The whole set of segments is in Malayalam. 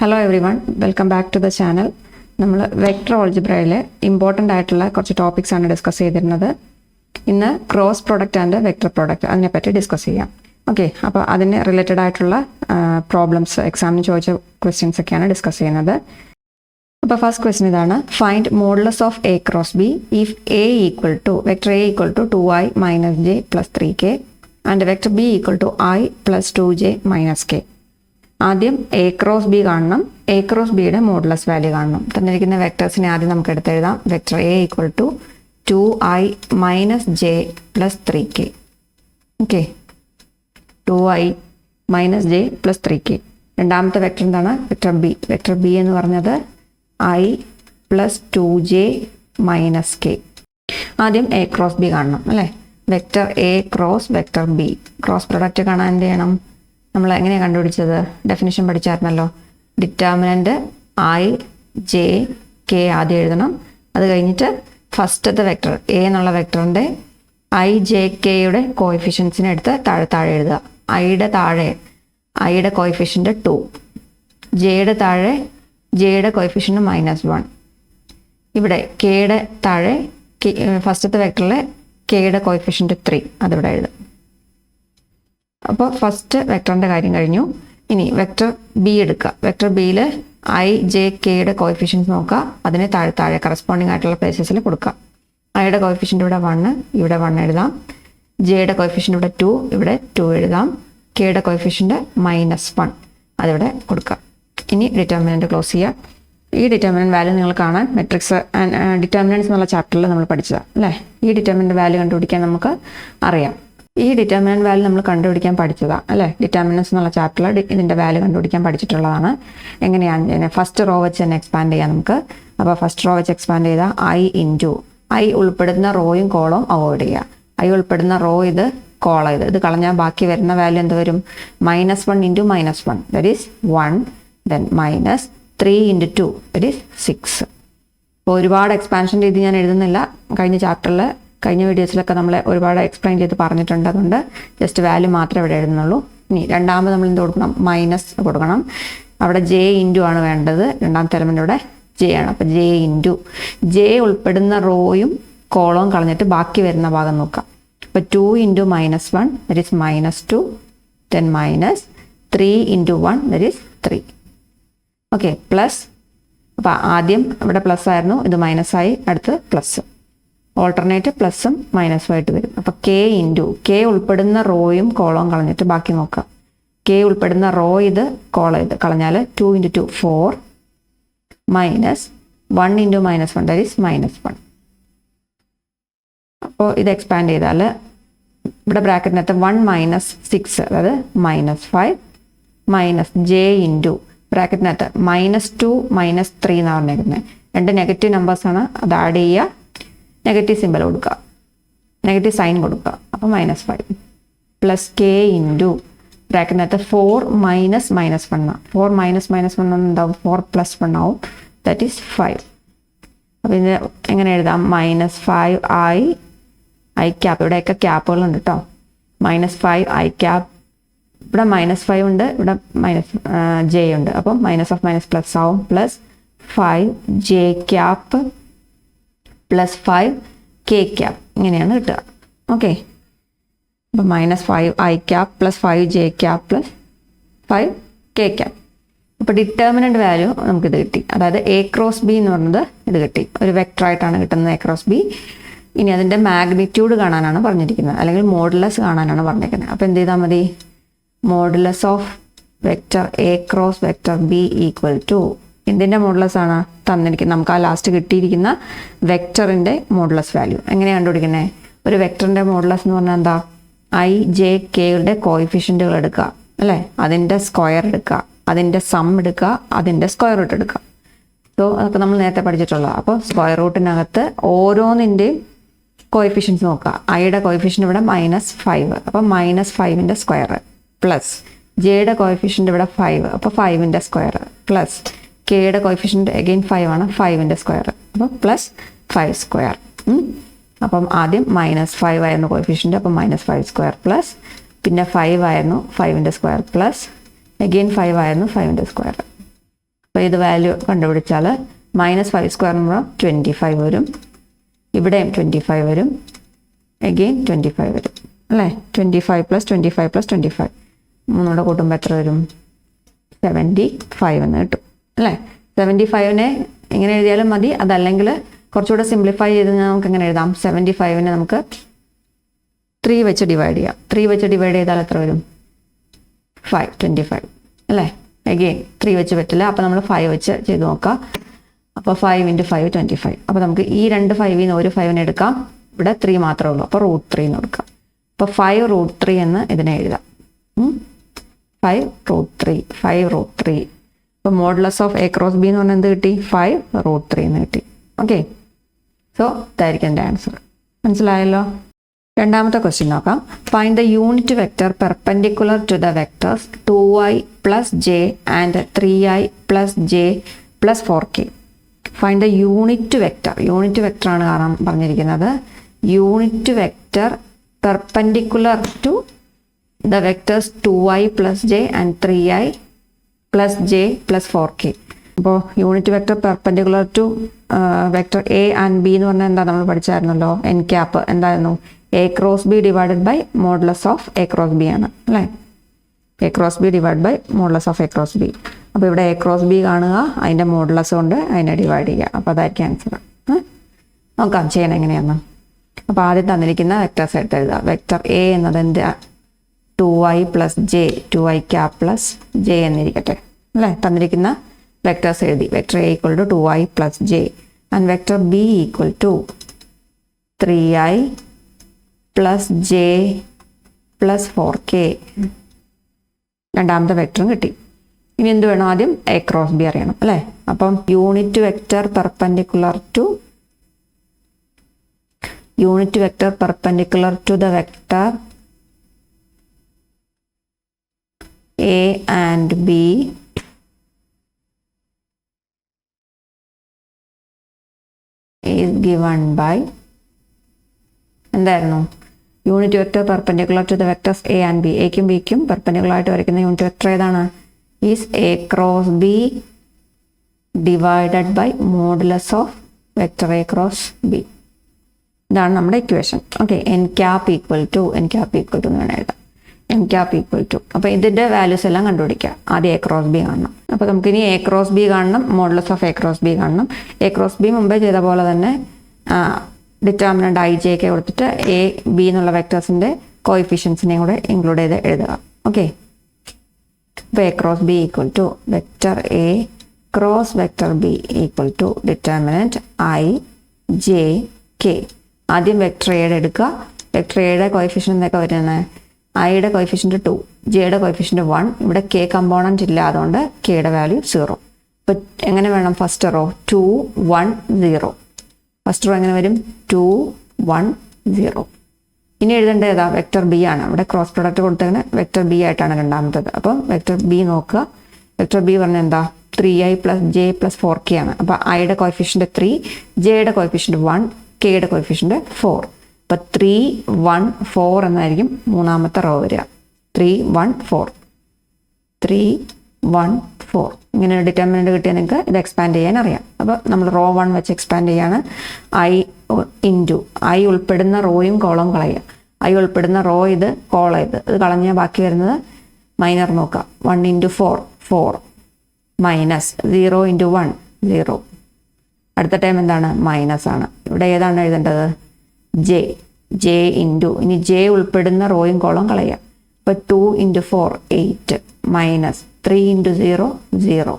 Hello everyone, welcome back to the channel. നമ്മൾ വെക്ടർ ഓൾജിബ്രയിൽ ഇമ്പോർട്ടൻ്റ് ആയിട്ടുള്ള കുറച്ച് ടോപ്പിക്സ് ആണ് ഡിസ്കസ് ചെയ്തിരുന്നത്. ഇന്ന് cross product and vector product അതിനെപ്പറ്റി ഡിസ്കസ് ചെയ്യാം. ഓക്കെ, അപ്പോൾ അതിന് റിലേറ്റഡ് ആയിട്ടുള്ള പ്രോബ്ലംസ്, എക്സാമിന് ചോദിച്ച ക്വസ്റ്റ്യൻസ് ഒക്കെയാണ് ഡിസ്കസ് ചെയ്യുന്നത്. അപ്പോൾ ഫസ്റ്റ് ക്വസ്റ്റ്യൻ ഇതാണ്: find modulus of A cross b if a equal to vector a equal to 2i - j + 3k and vector B equal to i + 2j - k. ആദ്യം എ ക്രോസ് ബി കാണണം, എ ക്രോസ് ബിയുടെ മോഡുലസ് വാല്യൂ കാണണം. തന്നിരിക്കുന്ന വെക്ടേഴ്സിനെ ആദ്യം നമുക്ക് എടുത്തെഴുതാം. Vector a equal to 2i - j + 3k. Okay, 2i - j + 3k. രണ്ടാമത്തെ വെക്ടർ എന്താണ്? Vector B. വെക്ടർ ബി എന്ന് പറഞ്ഞത് i + 2j - k. ആദ്യം എ ക്രോസ് ബി കാണണം അല്ലേ? Vector A cross vector B cross product കാണാൻ എന്ത് ചെയ്യണം? നമ്മൾ എങ്ങനെയാണ് കണ്ടുപിടിച്ചത്? ഡെഫിനിഷൻ പഠിച്ചായിരുന്നല്ലോ. ഡിറ്റർമിനൻ്റ് i, j, k ആദ്യം എഴുതണം. അത് കഴിഞ്ഞിട്ട് ഫസ്റ്റത്തെ വെക്ടർ എ എന്നുള്ള വെക്ടറിൻ്റെ i, j, kയുടെ കോഎഫിഷ്യൻസിനെ എടുത്ത് താഴെ എഴുതുക. ഐയുടെ കോഎഫിഷ്യൻ്റ് 2, ജെയുടെ താഴെ ജെയുടെ കോഎഫിഷ്യൻ്റ് -1. ഇവിടെ കെയുടെ താഴെ ഫസ്റ്റത്തെ വെക്ടറിൽ കെയുടെ കോഎഫിഷ്യൻ്റ് 3, അതിവിടെ എഴുതും. അപ്പോൾ ഫസ്റ്റ് വെക്ടറിൻ്റെ കാര്യം കഴിഞ്ഞു. ഇനി വെക്ടർ ബി എടുക്കുക. വെക്ടർ ബിയിൽ i, j, kയുടെ കോഎഫിഷ്യൻസ് നോക്കുക. അതിനെ താഴെ കറസ്പോണ്ടിങ് ആയിട്ടുള്ള പ്ലേസസിൽ കൊടുക്കുക. ഐയുടെ കോഎഫിഷ്യൻ്റ് ഇവിടെ 1, ഇവിടെ 1 എഴുതാം. ജെയുടെ കോഎഫിഷ്യൻ്റ് ഇവിടെ 2, ഇവിടെ 2 എഴുതാം. കെയുടെ കോഎഫിഷ്യൻ്റ് -1, അതിവിടെ കൊടുക്കുക. ഇനി ഡിറ്റർമിനൻ്റ് ക്ലോസ് ചെയ്യുക. ഈ ഡിറ്റർമിനൻ്റ് വാല്യൂ നിങ്ങൾ കാണാൻ മെട്രിക്സ് ഡിറ്റർമിനൻസ് എന്നുള്ള ചാപ്റ്ററിൽ നമ്മൾ പഠിച്ചതാണ് അല്ലേ? ഈ ഡിറ്റർമിനൻ്റ് വാല്യൂ കണ്ടുപിടിക്കാൻ നമുക്ക് അറിയാം. ഈ ഡിറ്റർമിനൻ്റ് വാല്യൂ നമ്മൾ കണ്ടുപിടിക്കാൻ പഠിച്ചതാണ് അല്ലേ? ഡിറ്റർമിനൻസ് എന്നുള്ള ചാപ്റ്ററിൽ ഇതിൻ്റെ വാല്യൂ കണ്ടുപിടിക്കാൻ പഠിച്ചിട്ടുള്ളതാണ്. എങ്ങനെയാണ്? ഫസ്റ്റ് റോ വെച്ച് തന്നെ എക്സ്പാൻഡ് ചെയ്യാം നമുക്ക്. അപ്പോൾ ഫസ്റ്റ് റോ വെച്ച് എക്സ്പാൻഡ് ചെയ്താൽ i ഉൾപ്പെടുന്ന റോയും കോളവും അവോയ്ഡ് ചെയ്യുക. i ഉൾപ്പെടുന്ന റോ ഇത്, കോളം ഇത് കളഞ്ഞാൽ ബാക്കി വരുന്ന വാല്യൂ എന്ത് വരും? -1 × -1 that is 1, then -3 × 2 that is 6. അപ്പോൾ ഒരുപാട് എക്സ്പാൻഷൻ രീതി ഞാൻ എഴുതുന്നില്ല. കഴിഞ്ഞ വീഡിയോസിലൊക്കെ നമ്മൾ ഒരുപാട് എക്സ്പ്ലെയിൻ ചെയ്ത് പറഞ്ഞിട്ടുണ്ട്. അതുകൊണ്ട് ജസ്റ്റ് വാല്യൂ മാത്രമേ ഇവിടെ എഴുതുന്നുള്ളൂ. ഇനി രണ്ടാമത് നമ്മൾ എന്ത് കൊടുക്കണം? മൈനസ് കൊടുക്കണം. അവിടെ j ഇൻറ്റു ആണ് വേണ്ടത്. രണ്ടാമത്തെ എലമെൻ്റ് ഇവിടെ j ആണ്. അപ്പോൾ j ഉൾപ്പെടുന്ന റോയും കോളവും കളഞ്ഞിട്ട് ബാക്കി വരുന്ന ഭാഗം നോക്കാം. അപ്പോൾ 2 × -1 that is -2, then -3 × 1 that is 3. Okay, plus. അപ്പോൾ ആദ്യം ഇവിടെ പ്ലസ് ആയിരുന്നു, ഇത് മൈനസായി, അടുത്ത് പ്ലസ്. ഓൾട്ടർനേറ്റ് പ്ലസും മൈനസും ആയിട്ട് വരും. അപ്പോൾ k ഉൾപ്പെടുന്ന റോയും കോളവും കളഞ്ഞിട്ട് ബാക്കി നോക്കാം. k ഉൾപ്പെടുന്ന റോ ഇത്, കോളം ഇത് കളഞ്ഞാൽ 2 × 2 4, -1 × -1 ദാറ്റ് ഈസ് -1. അപ്പോൾ ഇത് എക്സ്പാൻഡ് ചെയ്താൽ ഇവിടെ ബ്രാക്കറ്റിനകത്ത് 1 - 6 അതായത് -5 j ഇൻറ്റു ബ്രാക്കറ്റിനകത്ത് -2 -3 എന്നാണ് പറഞ്ഞേക്കുന്നത്. രണ്ട് നെഗറ്റീവ് നമ്പേഴ്സാണ്. അത് ആഡ് ചെയ്യുക, നെഗറ്റീവ് സിമ്പിൾ കൊടുക്കുക, നെഗറ്റീവ് സൈൻ കൊടുക്കുക. അപ്പോൾ -5 പ്ലസ് k ഇൻറ്റു ബ്രാക്കറ്റിനകത്ത് 4 - -1 4 - -1 എന്താവും? 4 + 1 ആവും, ദാറ്റ് ഈസ് 5. അപ്പോൾ ഇത് എങ്ങനെ എഴുതാം? -5i ക്യാപ്പ്, ഇവിടെയൊക്കെ ക്യാപ്പുകളുണ്ട് കേട്ടോ. -5i ക്യാപ്പ്, ഇവിടെ -5 ഉണ്ട്, ഇവിടെ j ഉണ്ട്. അപ്പോൾ -of പ്ലസ് ആവും, plus 5j cap plus 5k cap, ഇങ്ങനെയാണ് കിട്ടുക. ഓക്കെ, അപ്പോൾ -5i cap plus 5j cap plus 5k cap. അപ്പോൾ ഡിറ്റർമിനൻ്റ് വാല്യൂ നമുക്കിത് കിട്ടി. അതായത് എ ക്രോസ് ബി എന്ന് പറയുന്നത് ഇത് കിട്ടി. ഒരു വെക്ടറായിട്ടാണ് കിട്ടുന്നത് എ ക്രോസ് ബി. ഇനി അതിൻ്റെ മാഗ്നിറ്റ്യൂഡ് കാണാനാണ് പറഞ്ഞിരിക്കുന്നത്, അല്ലെങ്കിൽ മോഡുലസ് കാണാനാണ് പറഞ്ഞിരിക്കുന്നത്. അപ്പോൾ എന്ത് ചെയ്താൽ മതി? Modulus of vector A cross vector B equal to എന്തിൻ്റെ മോഡുലസ് ആണ് തന്നിരിക്കുന്നത്? നമുക്ക് ആ ലാസ്റ്റ് കിട്ടിയിരിക്കുന്ന വെക്ടറിൻ്റെ മോഡുലസ് വാല്യൂ. എങ്ങനെയാണ് കണ്ടുപിടിക്കുന്നത്? ഒരു വെക്ടറിൻ്റെ മോഡുലസ് എന്ന് പറഞ്ഞാൽ എന്താ? i, j, kയുടെ കോഎഫിഷ്യൻറ്റുകൾ എടുക്കുക അല്ലേ? അതിൻ്റെ സ്ക്വയർ എടുക്കുക, അതിൻ്റെ സം എടുക്കുക, അതിൻ്റെ സ്ക്വയർ റൂട്ട് എടുക്കുക. സോ അതൊക്കെ നമ്മൾ നേരത്തെ പഠിച്ചിട്ടുള്ളത്. അപ്പോൾ സ്ക്വയർ റൂട്ടിനകത്ത് ഓരോന്നിൻ്റെയും കോഎഫിഷ്യൻസ് നോക്കുക. ഐയുടെ കോഎഫിഷ്യൻ്റ് ഇവിടെ -5, അപ്പോൾ -5ൻ്റെ സ്ക്വയർ, പ്ലസ് ജെയുടെ കോഎഫിഷ്യൻ്റ് ഇവിടെ 5, അപ്പോൾ 5ൻ്റെ സ്ക്വയർ, പ്ലസ് കെയുടെ കോഎഫിഷ്യൻ്റ് അഗെയിൻ 5 ആണ്, 5ൻ്റെ സ്ക്വയർ, അപ്പോൾ പ്ലസ് 5 സ്ക്വയർ. അപ്പം ആദ്യം -5 ആയിരുന്നു കോഎഫിഷ്യൻ്റ്, അപ്പോൾ -5² പ്ലസ്, പിന്നെ 5 ആയിരുന്നു 5ൻ്റെ സ്ക്വയർ, പ്ലസ് അഗെയിൻ 5 ആയിരുന്നു 5ൻ്റെ സ്ക്വയർ. അപ്പോൾ ഇത് വാല്യൂ കണ്ടുപിടിച്ചാൽ -5² 25 വരും. ഇവിടെയും 25 വരും. അഗെയിൻ 25 വരും അല്ലേ. 25 + 25 + 25 മൂന്നൂടെ കൂട്ടുമ്പോൾ എത്ര വരും? 75 എന്ന് കിട്ടും അല്ലേ. 75നെ എങ്ങനെ എഴുതിയാലും മതി. അതല്ലെങ്കിൽ കുറച്ചുകൂടെ സിംപ്ലിഫൈ ചെയ്ത് നമുക്ക് എങ്ങനെ എഴുതാം? 75നെ നമുക്ക് 3 വെച്ച് ഡിവൈഡ് ചെയ്യാം. 3 വെച്ച് ഡിവൈഡ് ചെയ്താൽ എത്ര വരും? 5 25 അല്ലേ. അഗെയിൻ 3 വെച്ച് പറ്റില്ല. അപ്പോൾ നമ്മൾ 5 വെച്ച് ചെയ്ത് നോക്കാം. അപ്പോൾ 5 × 5 25. അപ്പോൾ നമുക്ക് ഈ രണ്ട് 5ൽ നിന്ന് ഒരു 5നെ എടുക്കാം. ഇവിടെ 3 മാത്രമേ ഉള്ളൂ. അപ്പോൾ √3 എന്ന് കൊടുക്കാം. അപ്പോൾ 5√3 എന്ന് ഇതിനെ എഴുതാം. 5√3. അപ്പോൾ മോഡുലസ് ഓഫ് A × B എന്ന് പറഞ്ഞാൽ എന്ത് കിട്ടി? 5√3 എന്ന് കിട്ടി. ഓക്കെ. സോ ഇതായിരിക്കും എൻ്റെ ആൻസർ. മനസ്സിലായല്ലോ. രണ്ടാമത്തെ ക്വസ്റ്റ്യൻ നോക്കാം. Find the unit vector perpendicular to the vectors 2i + j and 3i + j + 4k. Find the unit vector. Unit vector ആണ് കാരണം പറഞ്ഞിരിക്കുന്നത്. Unit vector perpendicular to the vectors 2i + j and 3i + j + 4k. അപ്പോൾ unit vector perpendicular to vector A and B എന്ന് പറഞ്ഞാൽ എന്താ നമ്മൾ പഠിച്ചായിരുന്നല്ലോ. n ക്യാപ്പ് എന്തായിരുന്നു? A × B divided by modulus of A × B ആണ് അല്ലേ. A × B divide by modulus of A × B. അപ്പോൾ ഇവിടെ A × B കാണുക, അതിൻ്റെ മോഡുലസ് കൊണ്ട് അതിനെ ഡിവൈഡ് ചെയ്യുക. അപ്പോൾ അതായിരിക്കും ആൻസർ. നോക്കാം ചെയ്യണം എങ്ങനെയാണ്. അപ്പോൾ ആദ്യം തന്നിരിക്കുന്ന വെക്ടേഴ്സ് എടുത്ത് എഴുതുക. വെക്ടർ A എന്നത് എന്താ? 2i + j 2i cap + j എന്നിരിക്കട്ടെ അല്ലേ. തന്നിരിക്കുന്ന വെക്ടേഴ്സ് എഴുതി. Vector A = 2i + j and vector B = 3i + j + 4k. രണ്ടാമത്തെ വെക്ടറും കിട്ടി. ഇനി എന്ത് വേണം? ആദ്യം A × B അറിയണം അല്ലേ. അപ്പം unit vector perpendicular to the vector A and B is given by എന്തായിരുന്നു? Unit vector perpendicular to the vectors A and B. എക്കും ബിക്കും പെർപെൻഡിക്കുലർ ആയിട്ട് വരയ്ക്കുന്ന യൂണിറ്റ് വെക്ടർ ഏതാണ്? Is A × B divided by modulus of vector A × B. ഇതാണ് നമ്മുടെ equation. Okay. n cap equal to എന്ന് വേണം എഴുതാം. n cap equal to. അപ്പോൾ ഇതിൻ്റെ വാല്യൂസ് എല്ലാം കണ്ടുപിടിക്കുക. ആദ്യം A × B കാണണം. അപ്പോൾ നമുക്കിനി A × B കാണണം, മോഡുലസ് ഓഫ് A × B കാണണം. A × B മുമ്പേ ചെയ്ത പോലെ തന്നെ ഡിറ്റർമിനൻ്റ് i j ഒക്കെ കൊടുത്തിട്ട് A B എന്നുള്ള വെക്ടേഴ്സിൻ്റെ കോയിഫിഷ്യൻസിനെയും കൂടെ ഇൻക്ലൂഡ് ചെയ്ത് എഴുതുക. ഓക്കെ. അപ്പോൾ A × B equal to vector A × vector B equal to determinant i j k. ആദ്യം വെക്ടർ എയുടെ എടുക്കുക. വെക്ടർ എയുടെ കോയിഫിഷ്യൻ എന്തൊക്കെ വരുന്നത്? ഐയുടെ കോയിഫിഷ്യൻ്റ് 2, ജെയുടെ കോയിഫിഷ്യൻ്റ് 1. ഇവിടെ k കമ്പോണൻറ്റ് ഇല്ല, അതുകൊണ്ട് കെയുടെ വാല്യൂ 0. അപ്പോൾ എങ്ങനെ വേണം? First row 2 1 0. ഫസ്റ്റ് റോ എങ്ങനെ വരും? 2 1 0. ഇനി എഴുതേണ്ടത് ഏതാ? വെക്ടർ ബി ആണ്. ഇവിടെ ക്രോസ് പ്രൊഡക്റ്റ് കൊടുത്തതിന് വെക്ടർ ബി ആയിട്ടാണ് രണ്ടാമത്തത്. അപ്പം വെക്ടർ ബി നോക്കുക. വെക്ടർ ബി പറഞ്ഞാൽ എന്താ? 3i + j + 4k ആണ്. അപ്പോൾ ഐയുടെ കോയിഫിഷ്യൻ്റ് 3, ജെയുടെ കോയിഫിഷ്യൻ്റ് 1, കെയുടെ കോയിഫിഷ്യൻ്റ് 4. അപ്പോൾ 3 1 4 എന്നായിരിക്കും മൂന്നാമത്തെ റോ വരിക. 3 1 4 3 1 4. ഇങ്ങനെ ഒരു ഡിറ്റർമിനൻ്റ് കിട്ടിയാൽ നിങ്ങൾക്ക് ഇത് എക്സ്പാൻഡ് ചെയ്യാൻ അറിയാം. അപ്പോൾ നമ്മൾ റോ 1 വെച്ച് എക്സ്പാൻഡ് ചെയ്യാണ്. ഐ ഉൾപ്പെടുന്ന റോയും കോളവും കളയുക. ഐ ഉൾപ്പെടുന്ന റോ ഇത്, കോളം ഇത് കളഞ്ഞാൽ ബാക്കി വരുന്നത് മൈനർ നോക്കുക. 1 × 4 4 മൈനസ് 0 × 1 0. അടുത്ത ടൈം എന്താണ്? മൈനസ് ആണ്. ഇവിടെ ഏതാണ് എഴുതേണ്ടത്? J into. ഇനി ജെ ഉൾപ്പെടുന്ന റോയും കോളം കളയുക. അപ്പോൾ 2 × 4 8 മൈനസ് 3 × 0 0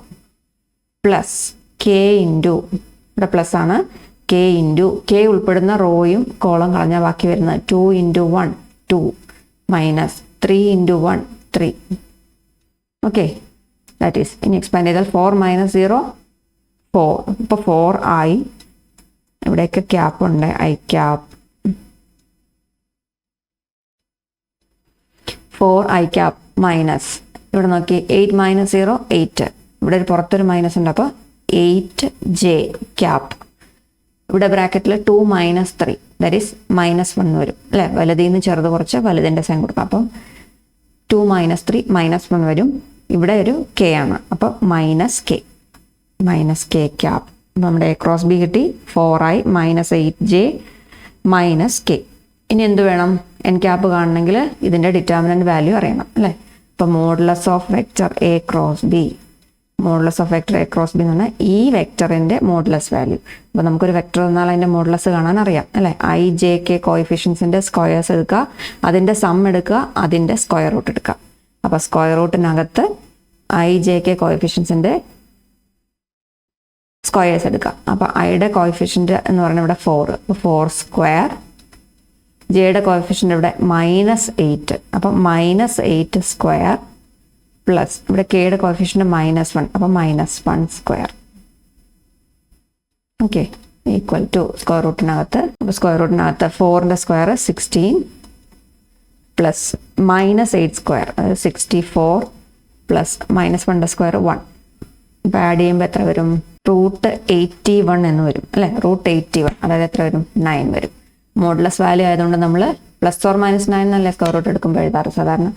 പ്ലസ് കെ ഇൻറ്റു, ഇവിടെ പ്ലസ് ആണ്, കെ ഇൻറ്റു കെ ഉൾപ്പെടുന്ന റോയും കോളം കളഞ്ഞാൽ ബാക്കി വരുന്നത് 2 × 1 2 മൈനസ് 3 × 1 3. ഓക്കെ. ദാറ്റ് ഈസ് ഇനി എക്സ്പാൻഡ് ചെയ്താൽ 4 - 0 4. ഇപ്പോൾ 4 ആയി. ഇവിടെയൊക്കെ ക്യാപ്പ് ഉണ്ട്, I cap 4 I cap minus ഇവിടെ നോക്കി 8 - 0 8. ഇവിടെ ഒരു പുറത്തൊരു മൈനസ് ഉണ്ട്, അപ്പോൾ 8 j ക്യാപ്പ്. ഇവിടെ ബ്രാക്കറ്റിൽ 2 - 3 ദാറ്റ് ഈസ് -1 വരും അല്ലേ. വലുതിൽ നിന്ന് ചെറുത് കുറച്ച് വലുതിൻ്റെ സൈൻ കൊടുക്കാം. അപ്പം 2 - 3 -1 വരും. ഇവിടെ ഒരു കെ ആണ്, അപ്പോൾ -k. Minus K cap. നമ്മുടെ എ ക്രോസ് ബി കിട്ടി. 4i minus 8j minus K. ഇനി എന്ത് വേണം? എൻ ക്യാപ്പ് കാണണമെങ്കിൽ ഇതിൻ്റെ ഡിറ്റർമിനൻറ്റ് വാല്യൂ അറിയണം അല്ലേ? അപ്പോൾ modulus of vector A cross B, modulus of vector A cross B എന്ന് പറഞ്ഞാൽ ഈ വെക്റ്ററിൻ്റെ മോഡുലസ് വാല്യൂ. അപ്പോൾ നമുക്കൊരു വെക്റ്റർ തന്നാൽ അതിൻ്റെ മോഡുലസ് കാണാൻ അറിയാം അല്ലേ? ഐ ജെ കെ കോഎഫിഷ്യൻസിൻ്റെ സ്ക്വയേഴ്സ് എടുക്കുക, അതിൻ്റെ സം എടുക്കുക, അതിൻ്റെ സ്ക്വയർ റൂട്ട് എടുക്കുക. അപ്പോൾ സ്ക്വയർ റൂട്ടിനകത്ത് ഐ ജെ കെ കോഎഫിഷ്യൻസിൻ്റെ സ്ക്വയേഴ്സ് എടുക്കുക. അപ്പോൾ ഐയുടെ കോഎഫിഷ്യൻ്റ് എന്ന് പറഞ്ഞാൽ ഇവിടെ 4, അപ്പോൾ 4 സ്ക്വയർ. ജെയുടെ കോഎഫിഷ്യൻ്റ് ഇവിടെ -8, അപ്പം -8 സ്ക്വയർ പ്ലസ് ഇവിടെ കെയുടെ കോഎഫിഷ്യൻ്റ് -1, അപ്പം -1 square. Okay, equal to square റൂട്ടിനകത്ത്. അപ്പോൾ സ്ക്വയർ റൂട്ടിനകത്ത് 4ൻ്റെ സ്ക്വയർ 16 പ്ലസ് -8 സ്ക്വയർ 64 പ്ലസ് -1ൻ്റെ സ്ക്വയർ 1. ഇപ്പോൾ ആഡ് ചെയ്യുമ്പോൾ എത്ര വരും? √81 എന്ന് വരും അല്ലേ? √81, അതായത് എത്ര വരും? 9 വരും. മോഡുലസ് വാല്യൂ ആയതുകൊണ്ട് നമ്മൾ +or-9 എന്നല്ലേ സ്ക്വയർ റൂട്ട് എടുക്കുമ്പോൾ എഴുതാറ് സാധാരണ.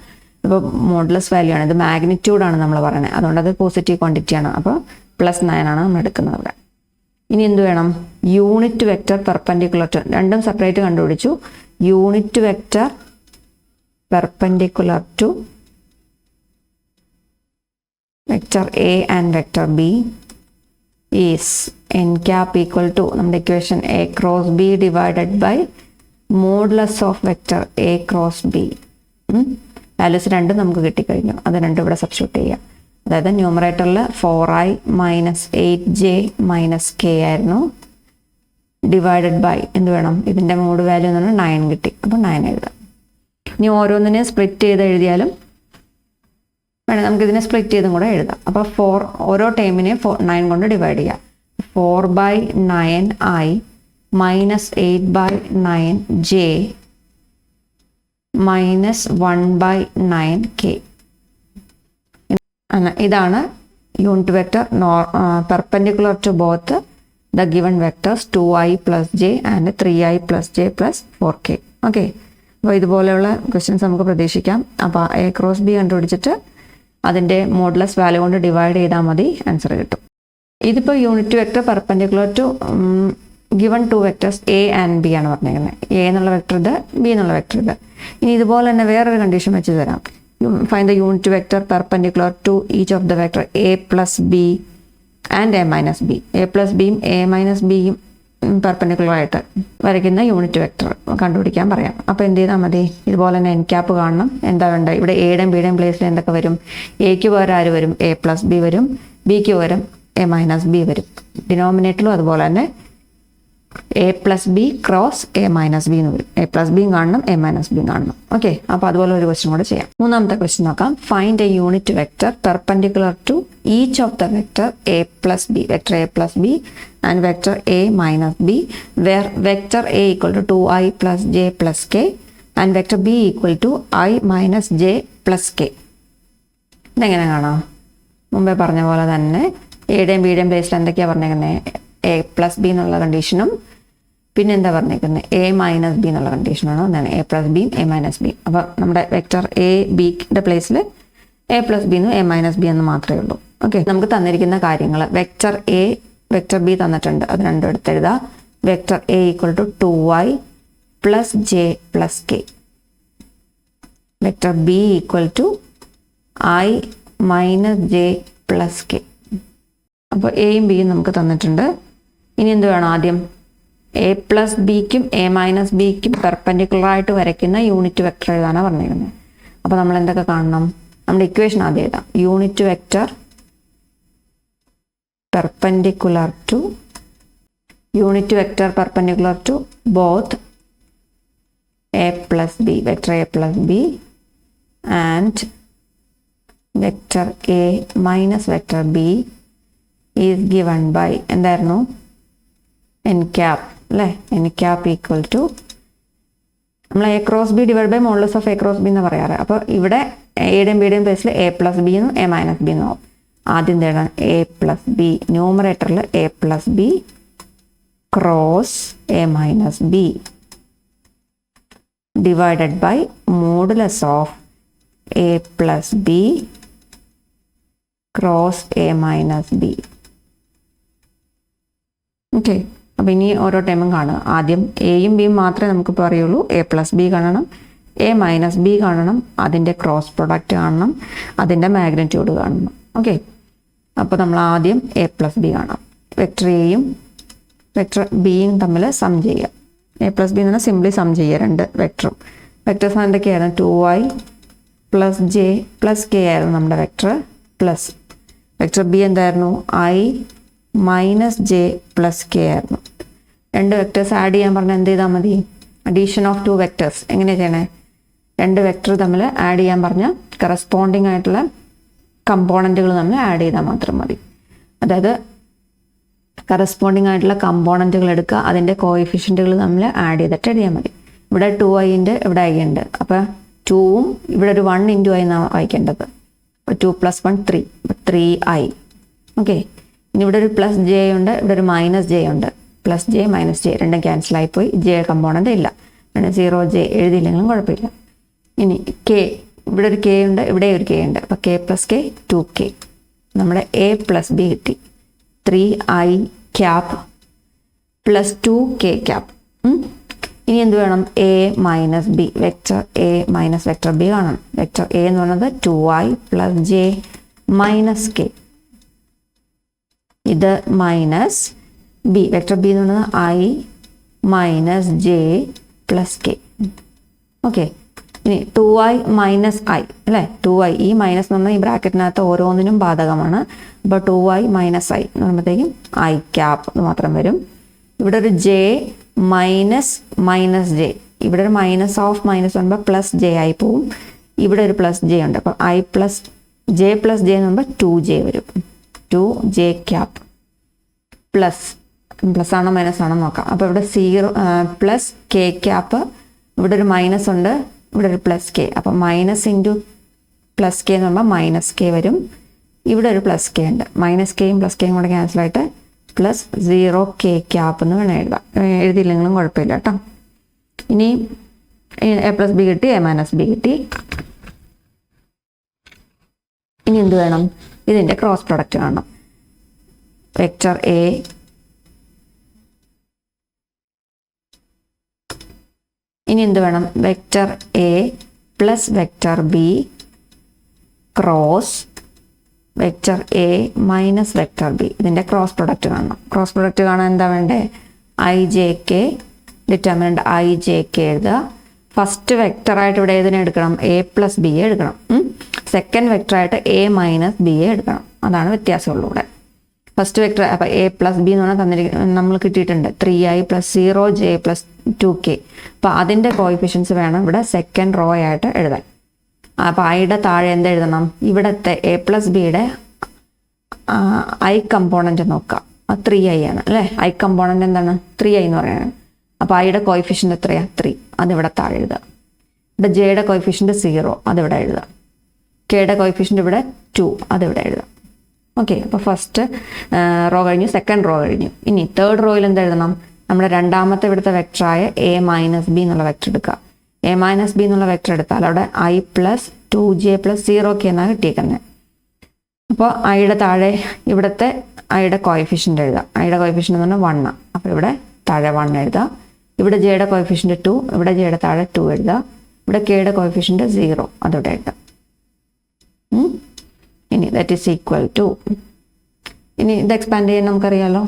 അപ്പോൾ മോഡുലസ് വാല്യൂ ആണ്, ഇത് മാഗ്നിറ്റ്യൂഡാണ് നമ്മൾ പറയുന്നത്, അതുകൊണ്ട് അത് പോസിറ്റീവ് ക്വാണ്ടിറ്റിയാണ്. അപ്പോൾ +9 ആണ് നമ്മൾ എടുക്കുന്നത് ഇവിടെ. ഇനി എന്ത് വേണം? യൂണിറ്റ് വെക്റ്റർ പെർപെൻഡിക്കുലർ ടു, രണ്ടും സെപ്പറേറ്റ് കണ്ടുപിടിച്ചു. Unit vector perpendicular to vector A and vector B is n cap equal to നമ്മുടെ equation a cross b divided by modulus of vector a cross b. Values രണ്ടും നമുക്ക് കിട്ടിക്കഴിഞ്ഞു, അത് രണ്ടും ഇവിടെ സബ്സ്റ്റിറ്റ്യൂട്ട് ചെയ്യാം. അതായത് ന്യൂമറേറ്ററിൽ 4i minus 8j minus k ആയിരുന്നു, ഡിവൈഡഡ് ബൈ എന്ത് വേണം? ഇതിൻ്റെ മോഡ് വാല്യൂ എന്ന് പറഞ്ഞാൽ 9 കിട്ടി, അപ്പോൾ 9 എഴുതാം. ഇനി ഓരോന്നിനെയും സ്പ്ലിറ്റ് ചെയ്ത് എഴുതിയാലും വേണം, നമുക്കിതിനെ സ്പ്ലിറ്റ് ചെയ്തും കൂടെ എഴുതാം. അപ്പോൾ 4 ഓരോ ടൈമിനെയും 9 കൊണ്ട് ഡിവൈഡ് ചെയ്യാം. 4/9i minus 8/9j minus 1/9k. ഇതാണ് unit vector perpendicular to both the given vectors 2i plus j and 3i plus j plus 4k. Okay, അപ്പോൾ ഇതുപോലെയുള്ള ക്വസ്റ്റ്യൻസ് നമുക്ക് പ്രതീക്ഷിക്കാം. അപ്പോൾ എ ക്രോസ് ബി കണ്ടുപിടിച്ചിട്ട് അതിൻ്റെ മോഡുലസ് വാല്യൂ കൊണ്ട് ഡിവൈഡ് ചെയ്താൽ മതി, ആൻസർ കിട്ടും. ഇതിപ്പോൾ unit vector perpendicular to given 2 vectors A and B ആണ് പറഞ്ഞിരിക്കുന്നത്. എ എന്നുള്ള വെക്ടർ ഇത്, ബി എന്നുള്ള വെക്ടർ ഇത്. ഇനി ഇതുപോലെ തന്നെ വേറൊരു കണ്ടീഷൻ വെച്ച് തരാം. Find the unit vector perpendicular to each of the vector A plus B and A minus B. A plus ബിയും എ മൈനസ് ബിയും പെർപെൻഡിക്കുലർ ആയിട്ട് വരയ്ക്കുന്ന യൂണിറ്റ് വെക്ടർ കണ്ടുപിടിക്കാൻ പറയാം. അപ്പോൾ എന്ത് ചെയ്താൽ മതി? ഇതുപോലെ തന്നെ എൻ ക്യാപ്പ് കാണണം. എന്താ വേണ്ടത്? ഇവിടെ എയുടെയും ബിയുടെയും പ്ലേസിൽ എന്തൊക്കെ വരും? എക്ക് പകരം ആര് വരും? എ പ്ലസ് ബി വരും. ബിക്ക് പകരം എ മൈനസ് ബി വരും. ഡിനോമിനേറ്ററിലും അതുപോലെ തന്നെ A plus B cross A minus B എന്ന് വരും. എ പ്ലസ് ബിയും കാണണം, എ മൈനസ് ബിയും കാണണം. ഓക്കെ, അപ്പോൾ അതുപോലെ ഒരു ക്വസ്റ്റ്യൻ കൂടെ ചെയ്യാം. മൂന്നാമത്തെ ക്വസ്റ്റ്യൻ നോക്കാം. Find a unit vector perpendicular to each of the vector A plus B, vector A plus B and vector A minus B, where vector A equal to 2i plus j plus k and vector B equal to i minus j plus k. ഇതെങ്ങനെ കാണാം? മുമ്പേ പറഞ്ഞ പോലെ തന്നെ എയുടെയും ബിയുടെയും പ്ലേസിൽ എന്തൊക്കെയാണ് പറഞ്ഞേക്കുന്നത്? എ പ്ലസ് ബി എന്നുള്ള കണ്ടീഷനും പിന്നെ എന്താ പറഞ്ഞേക്കുന്നത്? എ മൈനസ് ബി എന്നുള്ള കണ്ടീഷനാണ്. ഒന്നാണ് എ പ്ലസ് ബിയും എ മൈനസ് ബിയും. അപ്പോൾ നമ്മുടെ വെക്റ്റർ എ ബിയുടെ പ്ലേസിൽ എ പ്ലസ് ബി എന്നും എ മൈനസ് ബി എന്ന് മാത്രമേ ഉള്ളൂ. ഓക്കെ, നമുക്ക് തന്നിരിക്കുന്ന കാര്യങ്ങൾ വെക്റ്റർ എ വെക്റ്റർ ബി തന്നിട്ടുണ്ട്, അത് രണ്ടും എടുത്തെഴുതാം. Vector A equal to 2i plus j plus k. Vector B equal to i minus j plus k. അപ്പോൾ എയും ബിയും നമുക്ക് തന്നിട്ടുണ്ട്. ഇനി എന്ത് വേണം? ആദ്യം എ പ്ലസ് ബിക്കും എ മൈനസ് ബിക്കും പെർപെൻഡിക്കുലറായിട്ട് വരയ്ക്കുന്ന യൂണിറ്റ് വെക്റ്റർ എഴുതാനാണ് പറഞ്ഞിരിക്കുന്നത്. അപ്പോൾ നമ്മൾ എന്തൊക്കെ കാണണം? നമ്മുടെ ഇക്വേഷൻ ആദ്യം എഴുതാം. Unit vector perpendicular to unit vector perpendicular to both a plus b, vector a plus b and vector a minus vector b is given by എന്തായിരുന്നു? n cap അല്ലേ? n cap equal to നമ്മൾ A cross B divide by modulus of A cross B എന്ന് പറയാറ്. അപ്പോൾ ഇവിടെ എയുടെയും ബിയുടെയും പ്ലേസിൽ എ പ്ലസ് ബി എന്നും എ മൈനസ് ബി എന്നും. ആദ്യം തേടാൻ എ പ്ലസ് ബി, ന്യൂമറേറ്ററിൽ A plus B cross A minus B divided by modulus of A plus B cross A minus B. Okay. അപ്പോൾ ഇനി ഓരോ ടൈമും കാണുക. ആദ്യം എയും ബിയും മാത്രമേ നമുക്കിപ്പോൾ അറിയുള്ളൂ. A+B കാണണം, A-B കാണണം, അതിൻ്റെ ക്രോസ് പ്രൊഡക്റ്റ് കാണണം, അതിൻ്റെ മാഗ്നിറ്റ്യൂഡ് കാണണം. ഓക്കെ. അപ്പോൾ നമ്മൾ ആദ്യം A+B കാണാം. വെക്ടർ എയും വെക്ടർ ബിയും തമ്മിൽ സം ചെയ്യുക. A+B എന്ന് പറഞ്ഞാൽ സിംപ്ലി സം ചെയ്യുക രണ്ട് വെക്ടറും. വെക്ടേഴ്സ് എന്തൊക്കെയായിരുന്നു? 2i + j + k ആയിരുന്നു നമ്മുടെ വെക്ടർ. പ്ലസ് വെക്ടർ ബി എന്തായിരുന്നു? i - j + k ആയിരുന്നു. രണ്ട് വെക്ടേഴ്സ് ആഡ് ചെയ്യാൻ പറഞ്ഞാൽ എന്ത് ചെയ്താൽ മതി? Addition of 2 vectors. എങ്ങനെ ചെയ്യണേ? രണ്ട് വെക്ടർ തമ്മിൽ ആഡ് ചെയ്യാൻ പറഞ്ഞാൽ കറസ്പോണ്ടിങ് ആയിട്ടുള്ള കമ്പോണൻറ്റുകൾ തമ്മിൽ ആഡ് ചെയ്താൽ മാത്രം മതി. അതായത് കറസ്പോണ്ടിങ് ആയിട്ടുള്ള കമ്പോണൻറ്റുകൾ എടുക്കുക, അതിൻ്റെ കോഎഫിഷ്യൻറ്റുകൾ തമ്മിൽ ആഡ് ചെയ്തിട്ട് എഴുതിയാൽ മതി. ഇവിടെ 2i ഉണ്ട്, ഇവിടെ i ഉണ്ട്. അപ്പോൾ 2ഉം ഇവിടെ ഒരു 1 × i എന്നാണ് വായിക്കേണ്ടത്. അപ്പോൾ 2 + 1 3, അപ്പോൾ 3i. ഓക്കെ. ഇനി ഇവിടെ ഒരു +j ഉണ്ട്, ഇവിടെ ഒരു -j ഉണ്ട്. +j - j രണ്ടും ക്യാൻസലായിപ്പോയി. j കമ്പോണൻ്റ് ഇല്ല, പിന്നെ 0j എഴുതിയില്ലെങ്കിലും കുഴപ്പമില്ല. ഇനി k, ഇവിടെ ഒരു k ഉണ്ട്, ഇവിടെ ഒരു k ഉണ്ട്. അപ്പോൾ k + k 2k. നമ്മുടെ A+B കിട്ടി. 3i cap + 2k cap. ഇനി എന്ത് വേണം? A - B, vector A - vector B കാണണം. വെക്ടർ A എന്ന് പറയുന്നത് 2i + j - k. ഇത് -B, വെക്ടർ B എന്ന് പറയുന്നത് i - j + k. ഓക്കെ. ഇനി 2i - i അല്ലേ? 2i, ഈ മൈനസ് എന്ന് പറഞ്ഞാൽ ഈ ബ്രാക്കറ്റിനകത്ത് ഓരോന്നിനും ബാധകമാണ്. അപ്പോൾ 2i - i എന്ന് പറയുമ്പോഴത്തേക്കും i ക്യാപ് എന്ന് മാത്രം വരും. ഇവിടെ ഒരു j - j, ഇവിടെ ഒരു -(-) വരുമ്പോൾ +j ആയി പോവും. ഇവിടെ ഒരു +j ഉണ്ട്. അപ്പോൾ i + j + j എന്ന് പറയുമ്പോൾ 2j വരും. 2j ക്യാപ് പ്ലസ് ആണോ മൈനസ് ആണോ നോക്കാം. അപ്പോൾ ഇവിടെ 0 + k ക്യാപ്പ്, ഇവിടെ ഒരു മൈനസ് ഉണ്ട്, ഇവിടെ ഒരു +k. അപ്പോൾ - × +k എന്ന് പറയുമ്പോൾ -k വരും. ഇവിടെ ഒരു +k ഉണ്ട്. -kയും +kയും കൂടെ ക്യാൻസലായിട്ട് +0k ക്യാപ്പ് എന്ന് വേണം എഴുതാം. എഴുതിയില്ലെങ്കിലും കുഴപ്പമില്ല കേട്ടോ. ഇനി A+B കിട്ടി, A - B കിട്ടി. ഇനി എന്ത് വേണം? ഇതിൻ്റെ ക്രോസ് പ്രൊഡക്റ്റ് കാണണം. വെക്ടർ A ഇനി എന്ത് വേണം? Vector A + vector B cross vector A - vector B. ഇതിൻ്റെ ക്രോസ് പ്രൊഡക്റ്റ് കാണണം. ക്രോസ് പ്രൊഡക്റ്റ് കാണാൻ എന്താ വേണ്ടേ? ijk, ഡിറ്റർമിനൻ്റ് ijk എഴുതുക. ഫസ്റ്റ് വെക്ടറായിട്ട് ഇവിടെ ഏതിനെ എടുക്കണം? A+B എടുക്കണം. സെക്കൻഡ് വെക്ടറായിട്ട് A - B എടുക്കണം. അതാണ് വ്യത്യാസമുള്ളൂ ഇവിടെ. ഫസ്റ്റ് വെക്ടർ അപ്പോൾ A+B എന്ന് പറഞ്ഞാൽ തന്നിരിക്കുന്നത് നമ്മൾ കിട്ടിയിട്ടുണ്ട്. 3i + 0j + 2k. അപ്പോൾ അതിൻ്റെ കോഎഫിഷ്യൻസ് വേണം ഇവിടെ സെക്കൻഡ് റോ ആയിട്ട് എഴുതാൻ. അപ്പോൾ ഐയുടെ താഴെ എന്ത് എഴുതണം? ഇവിടുത്തെ A+Bയുടെ i കമ്പോണൻറ്റ് നോക്കുക. 3i ആണ് അല്ലേ? i കമ്പോണൻറ്റ് എന്താണ്? 3i എന്ന് പറയുന്നത്. അപ്പോൾ ഐയുടെ കോഎഫിഷ്യൻ്റ് എത്രയാണ്? 3. അതിവിടെ താഴെ എഴുതുക. ഇവിടെ ജെയുടെ കോഎഫിഷ്യൻ്റ് 0, അതിവിടെ എഴുതുക. കെയുടെ കോഎഫിഷ്യൻ്റ് ഇവിടെ 2, അതിവിടെ എഴുതുക. ഓക്കെ. അപ്പോൾ ഫസ്റ്റ് റോ കഴിഞ്ഞു, സെക്കൻഡ് റോ കഴിഞ്ഞു. ഇനി തേർഡ് റോയിൽ എന്ത് എഴുതണം? നമ്മുടെ രണ്ടാമത്തെ ഇവിടുത്തെ വെക്ടറായ A - B എന്നുള്ള വെക്ടർ എടുക്കുക. A - B എന്നുള്ള വെക്ടർ എടുത്താൽ അവിടെ i + 2j + 0k എന്നാണ് കിട്ടിയേക്കുന്നത്. അപ്പോൾ ഐയുടെ താഴെ ഇവിടുത്തെ ഐയുടെ കോഎഫിഷ്യൻ്റ് എഴുതുക. ഐയുടെ കോഎഫിഷ്യൻ്റ് എന്ന് പറഞ്ഞാൽ 1 ആണ്. അപ്പോൾ ഇവിടെ താഴെ 1 എഴുതുക. ഇവിടെ ജെയുടെ കോഎഫിഷ്യൻ്റ് 2, ഇവിടെ ജെയുടെ താഴെ 2 എഴുതുക. ഇവിടെ കെയുടെ കോഎഫിഷ്യൻ്റ് 0, അതിവിടെ എഴുതുക. ഇനി ദാറ്റ് ഈസ് ഈക്വൽ ടു, ഇനി ഇത് എക്സ്പാൻഡ് ചെയ്യാൻ നമുക്കറിയാമല്ലോ.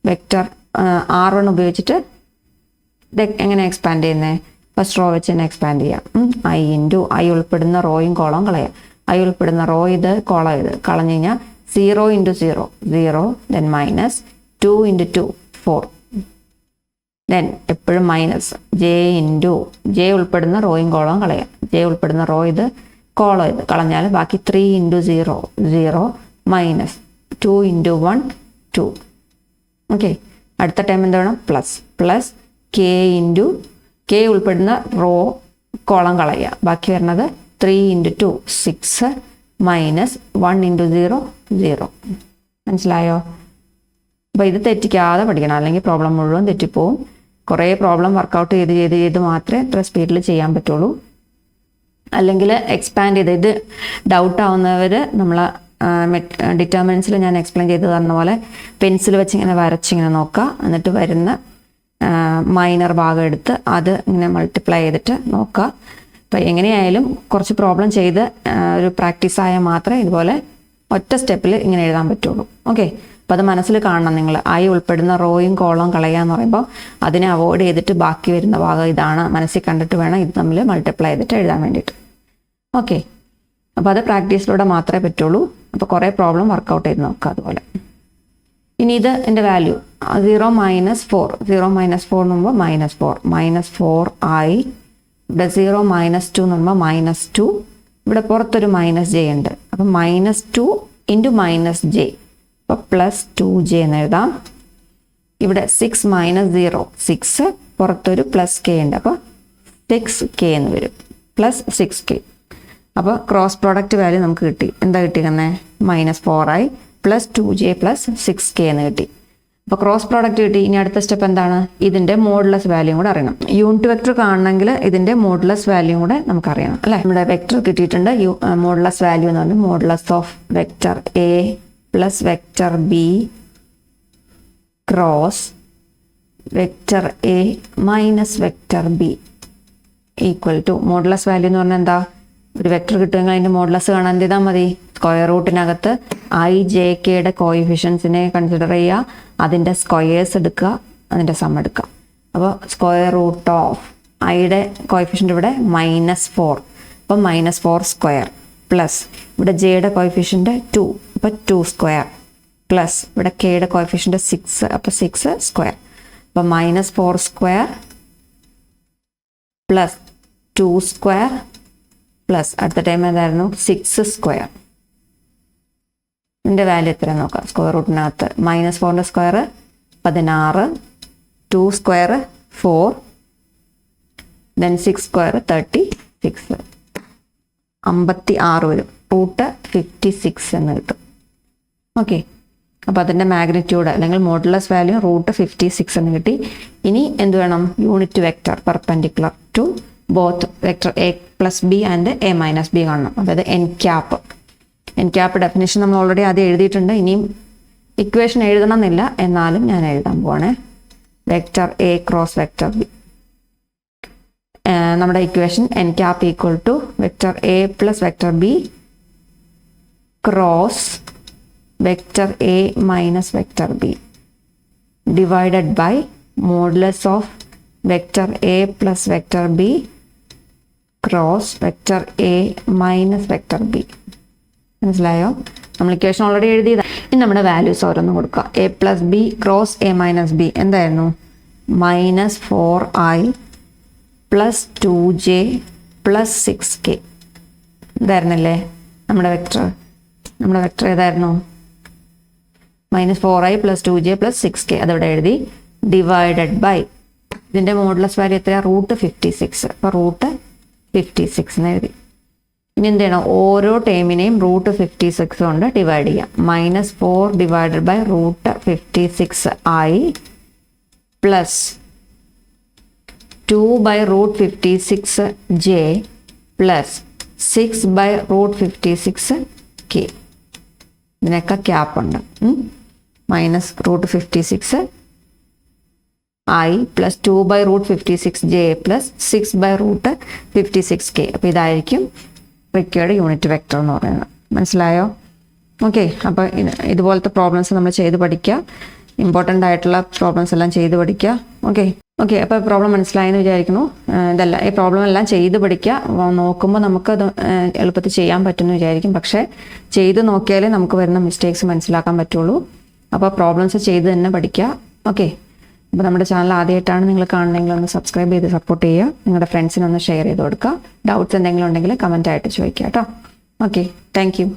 വെക്ടർ R1 ഉപയോഗിച്ചിട്ട് ഇത് എങ്ങനെ എക്സ്പാൻഡ് ചെയ്യുന്നത്? ഫസ്റ്റ് റോ വെച്ച് തന്നെ എക്സ്പാൻഡ് ചെയ്യാം. i × i ഉൾപ്പെടുന്ന റോയും കോളവും കളയാം. i ഉൾപ്പെടുന്ന റോ ഇത്, കോളം ഇത് കളഞ്ഞു കഴിഞ്ഞാൽ 0 × 0 0, ദെൻ -2 × 2 4, ദെൻ എപ്പോഴും മൈനസ് j ഉൾപ്പെടുന്ന റോയും കോളവും കളയാം. j ഉൾപ്പെടുന്ന റോ ഇത്, കോളം ഇത് കളഞ്ഞാൽ ബാക്കി 3 × 0 0, -2 × 1 2. ഓക്കെ. അടുത്ത ടൈം എന്ത് വേണം? പ്ലസ് k ഉൾപ്പെടുന്ന റോ കോളം കളയുക. ബാക്കി വരുന്നത് 3 × 2 6, -1 × 0 0. മനസ്സിലായോ? അപ്പോൾ ഇത് തെറ്റിക്കാതെ പഠിക്കണം, അല്ലെങ്കിൽ പ്രോബ്ലം മുഴുവൻ തെറ്റിപ്പോവും. കുറേ പ്രോബ്ലം വർക്കൗട്ട് ചെയ്ത് മാത്രമേ ഇത്ര സ്പീഡിൽ ചെയ്യാൻ പറ്റുള്ളൂ. അല്ലെങ്കിൽ എക്സ്പാൻഡ് ചെയ്ത് ഇത് ഡൗട്ട് ആവുന്നവർ നമ്മൾ ഡിറ്റർമിനൻസിൽ ഞാൻ എക്സ്പ്ലെയിൻ ചെയ്ത് തന്ന പോലെ പെൻസിൽ വെച്ച് ഇങ്ങനെ വരച്ചിങ്ങനെ നോക്കുക. എന്നിട്ട് വരുന്ന മൈനർ ഭാഗം എടുത്ത് അത് ഇങ്ങനെ മൾട്ടിപ്ലൈ ചെയ്തിട്ട് നോക്കുക. അപ്പോൾ എങ്ങനെയായാലും കുറച്ച് പ്രോബ്ലം ചെയ്ത് ഒരു പ്രാക്ടീസ് ആയാൽ മാത്രമേ ഇതുപോലെ ഒറ്റ സ്റ്റെപ്പിൽ ഇങ്ങനെ എഴുതാൻ പറ്റുള്ളൂ. ഓക്കെ, അപ്പോൾ അത് മനസ്സിൽ കാണണം നിങ്ങൾ. ഐ ഉൾപ്പെടുന്ന റോയും കോളവും കളയുക എന്ന് പറയുമ്പോൾ അതിനെ അവോയ്ഡ് ചെയ്തിട്ട് ബാക്കി വരുന്ന ഭാഗം ഇതാണ് മനസ്സിൽ കണ്ടിട്ട് വേണം ഇത് തമ്മിൽ മൾട്ടിപ്ലൈ ചെയ്തിട്ട് എഴുതാൻ വേണ്ടിയിട്ട്. ഓക്കെ, അപ്പോൾ അത് പ്രാക്ടീസിലൂടെ മാത്രമേ പറ്റുള്ളൂ. അപ്പോൾ കുറേ പ്രോബ്ലം വർക്കൗട്ട് ചെയ്ത് നോക്കുക അതുപോലെ. ഇനി ഇത് എൻ്റെ വാല്യൂ 0 - 4. 0 - 4 എന്ന് പറയുമ്പോൾ -4 ആയി. ഇവിടെ 0 - 2 എന്ന് പറയുമ്പോൾ -2. ഇവിടെ പുറത്തൊരു -j ഉണ്ട്. അപ്പം -2 × -j, അപ്പോൾ +2j എന്ന് എഴുതാം. ഇവിടെ 6 - 0 6, പുറത്തൊരു +k ഉണ്ട്. അപ്പോൾ 6k എന്ന് വരും, +6k. അപ്പോൾ ക്രോസ് പ്രോഡക്റ്റ് വാല്യൂ നമുക്ക് കിട്ടി. എന്താ കിട്ടിയിരുന്നത്? -4 ആയി, +2j +6k എന്ന് കിട്ടി. അപ്പോൾ ക്രോസ് പ്രോഡക്റ്റ് കിട്ടി. ഇനി അടുത്ത സ്റ്റെപ്പ് എന്താണ്? ഇതിൻ്റെ മോഡുലസ് വാല്യൂ കൂടെ അറിയണം. യൂണിറ്റ് വെക്ടർ കാണണമെങ്കിൽ ഇതിൻ്റെ മോഡുലസ് വാല്യൂ കൂടെ നമുക്കറിയണം അല്ലേ. നമ്മുടെ വെക്ടർ കിട്ടിയിട്ടുണ്ട്. മോഡുലസ് വാല്യൂ എന്ന് പറഞ്ഞാൽ modulus of vector A plus vector B cross vector A minus vector B equal to modulus value എന്ന് പറഞ്ഞാൽ എന്താ? ഒരു വെക്ടർ കിട്ടുമെങ്കിൽ അതിൻ്റെ മോഡുലസ് കാണാൻ എന്ത് ചെയ്താൽ മതി? സ്ക്വയർ റൂട്ടിനകത്ത് i/j/kയുടെ കോയിഫിഷ്യൻസിനെ കൺസിഡർ ചെയ്യുക, അതിൻ്റെ സ്ക്വയേഴ്സ് എടുക്കുക, അതിൻ്റെ സം എടുക്കുക. അപ്പോൾ സ്ക്വയർ റൂട്ട് ഓഫ് ഐയുടെ കോയിഫിഷ്യൻ്റ് ഇവിടെ -4, അപ്പം -4 സ്ക്വയർ പ്ലസ് ഇവിടെ ജെയുടെ കോയിഫിഷ്യൻ്റ് 2, അപ്പോൾ 2 സ്ക്വയർ പ്ലസ് ഇവിടെ കെയുടെ കോയിഫിഷ്യൻ്റ് 6, അപ്പോൾ 6 സ്ക്വയർ. അപ്പോൾ -4 സ്ക്വയർ പ്ലസ് 2 സ്ക്വയർ പ്ലസ് അടുത്ത ടൈം ഏതായിരുന്നു? 6 സ്ക്വയർ. ഇതിൻ്റെ വാല്യൂ എത്ര നോക്കാം. സ്ക്വയർ റൂട്ടിനകത്ത് -4ൻ്റെ സ്ക്വയർ 16, 2 സ്ക്വയർ 4, ദെൻ 6 സ്ക്വയർ 36, 56 വരും. റൂട്ട് 56 എന്ന് കിട്ടും. ഓക്കെ, അപ്പോൾ അതിൻ്റെ മാഗ്നിറ്റ്യൂഡ് അല്ലെങ്കിൽ മോഡുലസ് വാല്യൂ റൂട്ട് 56 എന്ന് കിട്ടി. ഇനി എന്ത് വേണം? Unit vector perpendicular to both vector A plus B and A minus b കാണണം. അതായത് എൻ ക്യാപ്പ് ഡെഫിനേഷൻ നമ്മൾ ഓൾറെഡി ആദ്യം എഴുതിയിട്ടുണ്ട്. ഇനിയും ഇക്വേഷൻ എഴുതണമെന്നില്ല, എന്നാലും ഞാൻ എഴുതാൻ പോവാണേ. Vector A cross vector b. നമ്മുടെ equation n cap equal to vector A plus vector B cross vector A minus vector b divided by modulus of vector A plus vector B cross vector A minus vector B. മനസ്സിലായോ? നമ്മൾ ഇക്വേഷൻ ഓൾറെഡി എഴുതിയതാണ്. ഇനി നമ്മുടെ വാല്യൂസ് ഓരോന്നും കൊടുക്കുക. A plus B cross A minus B എന്തായിരുന്നു? -4i plus 2j plus 6k ഇതായിരുന്നല്ലേ നമ്മുടെ വെക്ടർ ഏതായിരുന്നു? -4i plus 2j plus 6k അതവിടെ എഴുതി. ഡിവൈഡഡ് ബൈ ഇതിൻ്റെ മോഡുലസ് വാല്യൂ എത്രയാണ്? റൂട്ട് 56. അപ്പോൾ റൂട്ട് 56 എന്ന് എഴുതി. ഇനി എന്ത് ചെയ്യണം? ഓരോ ടേമിനെയും റൂട്ട് 56 കൊണ്ട് ഡിവൈഡ് ചെയ്യാം. -4 divided by root 56i plus 2 by root 56j plus 6 by root 56k. ഇതിനൊക്കെ ക്യാപ്പ് ഉണ്ട്. Minus root 56i plus 2 by root 56j plus 6 by root 56k. അപ്പോൾ ഇതായിരിക്കും റിക്വയർഡ് യൂണിറ്റ് വെക്ടർ എന്ന് പറയുന്നത്. മനസ്സിലായോ? ഓക്കെ, അപ്പോൾ ഇതുപോലത്തെ പ്രോബ്ലംസ് നമ്മൾ ചെയ്ത് പഠിക്കുക. ഇമ്പോർട്ടൻ്റ് ആയിട്ടുള്ള പ്രോബ്ലംസ് എല്ലാം ചെയ്ത് പഠിക്കുക. ഓക്കെ, അപ്പോൾ പ്രോബ്ലം മനസ്സിലായെന്ന് വിചാരിക്കുന്നു. ഈ പ്രോബ്ലം എല്ലാം ചെയ്ത് പഠിക്കുക. നോക്കുമ്പോൾ നമുക്കത് എളുപ്പത്തിൽ ചെയ്യാൻ പറ്റുമെന്ന് വിചാരിക്കും. പക്ഷേ ചെയ്ത് നോക്കിയാലേ നമുക്ക് വരുന്ന മിസ്റ്റേക്സ് മനസ്സിലാക്കാൻ പറ്റുള്ളൂ. അപ്പോൾ പ്രോബ്ലംസ് ചെയ്ത് തന്നെ പഠിക്കുക. ഓക്കെ, അപ്പോൾ നമ്മുടെ ചാനൽ ആദ്യമായിട്ടാണ് നിങ്ങൾ കാണണമെങ്കിൽ ഒന്ന് സബ്സ്ക്രൈബ് ചെയ്ത് സപ്പോർട്ട് ചെയ്യുക. നിങ്ങളുടെ ഫ്രണ്ട്സിനൊന്ന് ഷെയർ ചെയ്ത് കൊടുക്കുക. ഡൗട്ട്സ് എന്തെങ്കിലും ഉണ്ടെങ്കിൽ കമൻ്റ് ആയിട്ട് ചോദിക്കുക കേട്ടോ. Okay, thank you.